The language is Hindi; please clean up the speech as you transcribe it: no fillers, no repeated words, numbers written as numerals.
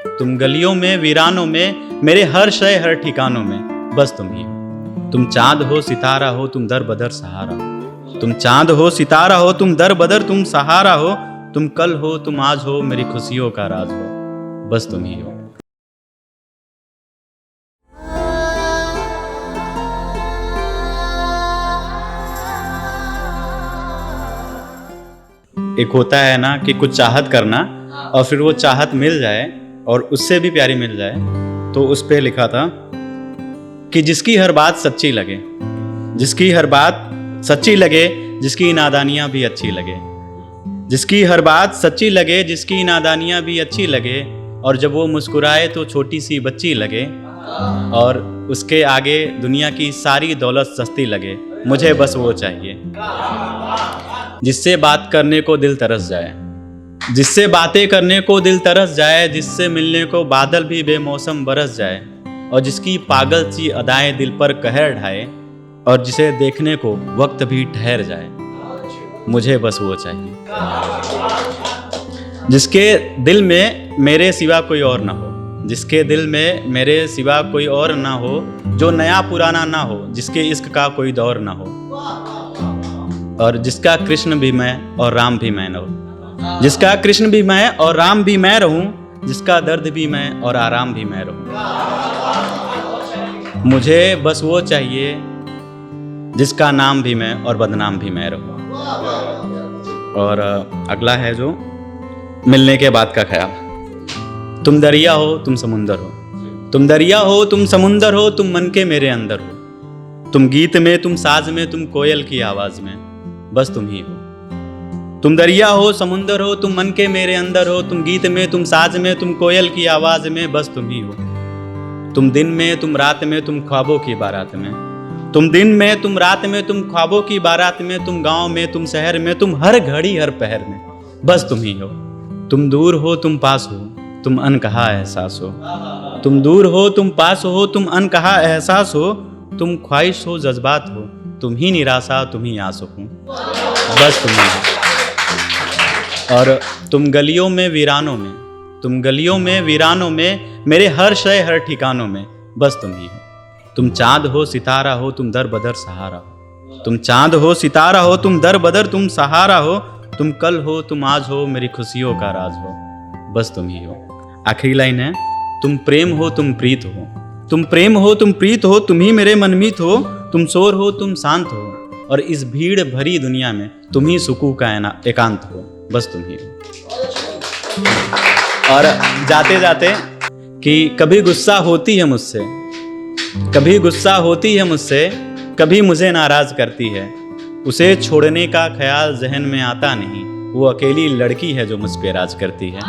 तुम गलियों में वीरानों में, मेरे हर शय हर ठिकानों में, बस तुम ही हो। तुम चांद हो सितारा हो, तुम दर बदर सहारा हो। तुम चांद हो सितारा हो, तुम दर बदर तुम सहारा हो। तुम कल हो तुम आज हो, मेरी खुशियों का राज हो, बस तुम ही हो। एक होता है ना कि कुछ चाहत करना और फिर वो चाहत मिल जाए और उससे भी प्यारी मिल जाए। तो उस पे लिखा था कि जिसकी हर बात सच्ची लगे, जिसकी हर बात सच्ची लगे, जिसकी नादानियाँ भी अच्छी लगे, जिसकी हर बात सच्ची लगे, जिसकी नादानियाँ भी अच्छी लगे, और जब वो मुस्कुराए तो छोटी सी बच्ची लगे, और उसके आगे दुनिया की सारी दौलत सस्ती लगे। मुझे बस वो चाहिए जिससे बात करने को दिल तरस जाए, जिससे बातें करने को दिल तरस जाए, जिससे मिलने को बादल भी बेमौसम बरस जाए, और जिसकी पागल सी अदाएं दिल पर कहर ढाए, और जिसे देखने को वक्त भी ठहर जाए। मुझे बस वो चाहिए जिसके दिल में मेरे सिवा कोई और ना हो, जिसके दिल में मेरे सिवा कोई और ना हो, जो नया पुराना ना हो, जिसके इश्क का कोई दौर ना हो, और जिसका कृष्ण भी मैं और राम भी मैं रहूं, जिसका कृष्ण भी मैं और राम भी मैं रहूं, जिसका दर्द भी मैं और आराम भी मैं रहूं। मुझे बस वो चाहिए जिसका नाम भी मैं और बदनाम भी मैं रहूं। और अगला है जो मिलने के बाद का ख्याल। तुम दरिया हो तुम समुंदर हो, तुम दरिया हो तुम समुंदर हो, तुम मन के मेरे अंदर हो। तुम गीत में तुम साज में तुम कोयल की आवाज में, बस तुम ही हो। तुम दरिया हो समुंदर हो, तुम मन के मेरे अंदर हो। तुम गीत में तुम साज में तुम कोयल की आवाज में, बस तुम ही हो। तुम दिन में तुम रात में तुम ख्वाबों की बारात में, तुम दिन में तुम रात में तुम ख्वाबों की बारात में, तुम गांव में तुम शहर में, तुम हर घड़ी हर पहर में, बस तुम ही हो। तुम दूर हो तुम पास हो, तुम अनकहा एहसास हो। तुम दूर हो तुम पास हो, तुम अनकहा एहसास हो। तुम ख्वाहिश हो जज्बात हो, तुम ही निराशा तुम ही आंसू हो, बस तुम ही हो। और तुम गलियों में वीरानों में, तुम गलियों में वीरानों में, मेरे हर शय हर ठिकानों में, बस तुम ही हो। तुम चांद हो सितारा हो, तुम दर बदर सहारा हो। तुम चांद हो सितारा हो, तुम दर बदर तुम सहारा हो। तुम कल हो तुम आज हो, मेरी खुशियों का राज हो, बस तुम ही हो। आखिरी लाइन है, तुम प्रेम हो तुम प्रीत हो, तुम प्रेम हो तुम प्रीत हो, तुम ही मेरे मनमीत हो। तुम शोर हो तुम शांत हो, और इस भीड़ भरी दुनिया में तुम ही सुकून का एकांत हो, बस तुम ही हो। और जाते जाते कि कभी गुस्सा होती है मुझसे, कभी गुस्सा होती है मुझसे, कभी मुझे नाराज करती है। उसे छोड़ने का ख्याल जहन में आता नहीं, वो अकेली लड़की है जो मुझ पे राज करती है।